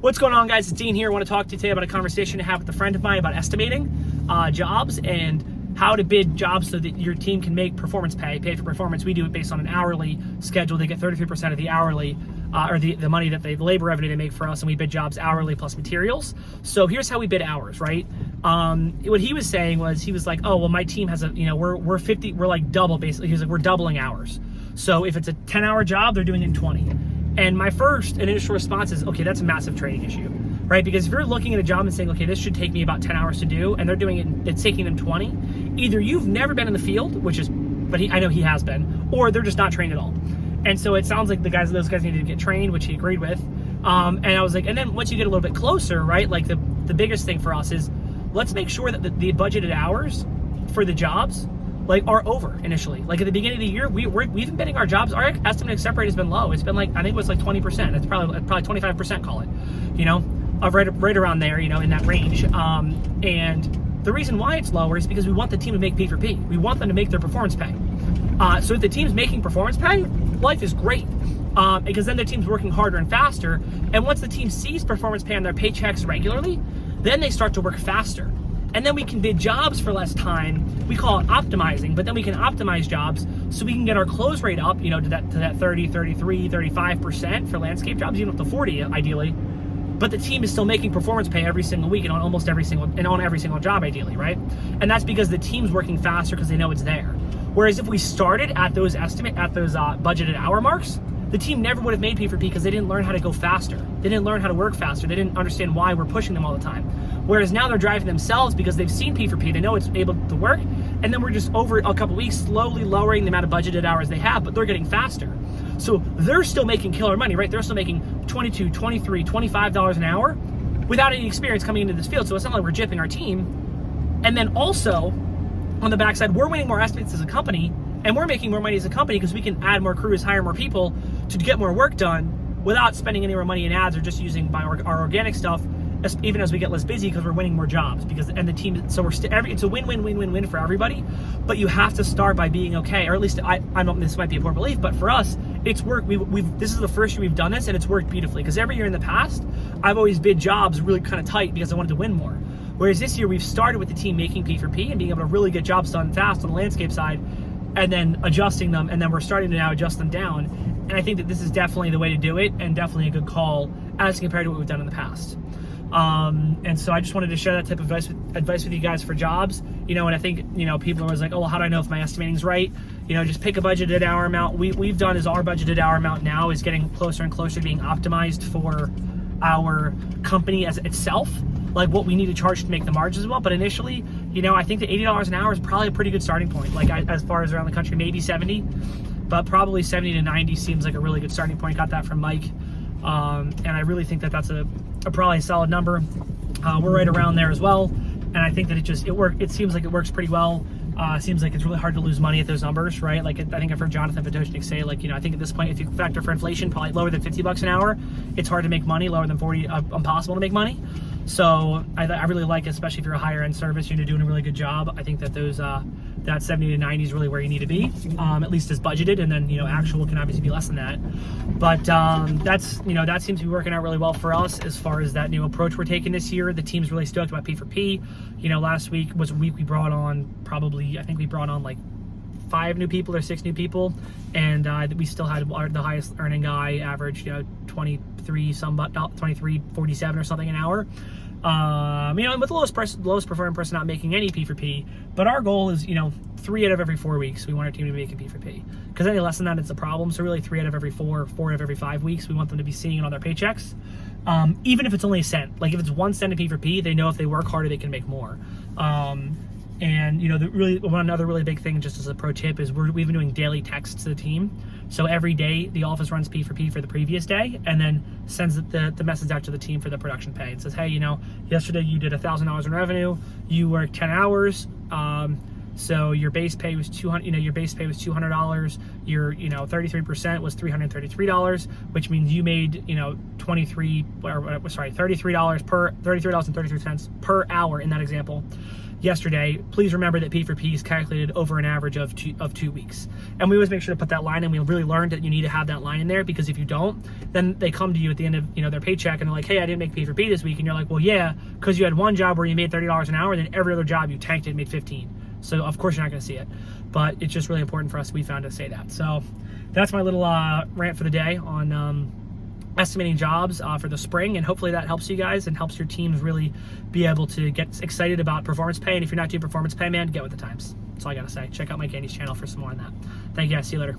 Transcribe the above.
What's going on, guys? It's Dean here. I want to talk to you today about a conversation I had with a friend of mine about estimating jobs and how to bid jobs so that your team can make performance pay for performance. We do it based on an hourly schedule. They get 33% of the hourly or the money that the labor revenue they make for us, and we bid jobs hourly plus materials. So here's how we bid hours, right? What he was saying was, he was like, oh, well, my team has we're like double, basically. He was like, we're doubling hours. So if it's a 10-hour job, they're doing it in 20. And my first initial response is, okay, that's a massive trading issue, right? Because if you're looking at a job and saying, okay, this should take me about 10 hours to do, and they're doing it, it's taking them 20, either you've never been in the field, I know he has been, or they're just not trained at all. And so it sounds like those guys needed to get trained, which he agreed with. And I was like, and then once you get a little bit closer, right? Like the biggest thing for us is, let's make sure that the budgeted hours for the jobs are over initially. Like at the beginning of the year, we've been bidding our jobs. Our estimate accept rate has been low. It's been I think it was like 20%. It's probably 25%, call it, right around there, in that range. And the reason why it's lower is because we want the team to make P for P. We want them to make their performance pay. So if the team's making performance pay, life is great. Because then the team's working harder and faster. And once the team sees performance pay on their paychecks regularly, then they start to work faster. And then we can bid jobs for less time. We call it optimizing, but then we can optimize jobs so we can get our close rate up, to that 30, 33, 35% for landscape jobs, even up to 40 ideally. But the team is still making performance pay every single week and on every single job ideally, right? And that's because the team's working faster because they know it's there. Whereas if we started at those budgeted hour marks, the team never would have made P for P because they didn't learn how to go faster. They didn't learn how to work faster. They didn't understand why we're pushing them all the time. Whereas now they're driving themselves because they've seen P for P. They know it's able to work. And then we're just over a couple weeks slowly lowering the amount of budgeted hours they have, but they're getting faster. So they're still making killer money, right? They're still making $22, $23, $25 an hour without any experience coming into this field. So it's not like we're gypping our team. And then also on the backside, we're winning more estimates as a company, and we're making more money as a company because we can add more crews, hire more people to get more work done without spending any more money in ads or just using our organic stuff, even as we get less busy because we're winning more jobs. The team, so it's a win-win-win-win-win for everybody. But you have to start by being okay, or at least I don't. This might be a poor belief, but for us, it's worked. This is the first year we've done this, and it's worked beautifully. Because every year in the past, I've always bid jobs really kind of tight because I wanted to win more. Whereas this year, we've started with the team making P for P and being able to really get jobs done fast on the landscape side, and then adjusting them, and then we're starting to now adjust them down. And I think that this is definitely the way to do it, and definitely a good call as compared to what we've done in the past. And so I just wanted to share that type of advice with you guys for jobs. And I think, people are always like, oh, well, how do I know if my estimating's right? Just pick a budgeted hour amount. We've done is our budgeted hour amount now is getting closer and closer to being optimized for our company as itself, like what we need to charge to make the margins as well. But initially, I think that $80 an hour is probably a pretty good starting point. As far as around the country, maybe 70, but probably 70 to 90 seems like a really good starting point. Got that from Mike. And I really think that that's a probably a solid number. We're right around there as well. And I think that it seems like it works pretty well. It seems like it's really hard to lose money at those numbers, right? I think I've heard Jonathan Potoshnik say, I think at this point, if you factor for inflation, probably lower than $50 an hour, it's hard to make money. Lower than 40, impossible to make money. So I really like it, especially if you're a higher end service, you're doing a really good job. I think that that 70 to 90 is really where you need to be, at least as budgeted, and then actual can obviously be less than that. But that seems to be working out really well for us as far as that new approach we're taking this year. The team's really stoked about P for P. Last week was a week we brought on like 5 new people or 6 new people, and we still had the highest earning guy average 23.47 or something an hour. With the lowest performing person not making any P for P. But our goal is 3 out of every 4 weeks we want our team to be making P for P, because any less than that it's a problem. So really 3 out of every 4 out of every 5 weeks we want them to be seeing it on their paychecks, even if it's only a cent. Like if it's 1 cent in P for P, they know if they work harder they can make more. And another really big thing, just as a pro tip, is we've been doing daily texts to the team. So every day the office runs P for P for the previous day, and then sends the message out to the team for the production pay. It says, hey, yesterday you did $1,000 in revenue, you worked 10 hours, so your base pay was $200. Your base pay was $200. Your 33% was $333, which means you made $33.33 per hour in that example. yesterday, please remember that P4P is calculated over an average of 2 weeks. And we always make sure to put that line in. We really learned that you need to have that line in there, because if you don't, then they come to you at the end of their paycheck and they're like, hey, I didn't make P4P this week. And you're like, well, yeah, because you had one job where you made $30 an hour, then every other job you tanked it and made 15. So of course you're not going to see it. But it's just really important for us, we found, to say that. So that's my little rant for the day on estimating jobs for the spring, and hopefully that helps you guys and helps your teams really be able to get excited about performance pay. And if you're not doing performance pay, man, get with the times. That's all I gotta say. Check out Mike Andy's channel for some more on that. Thank you guys. See you later.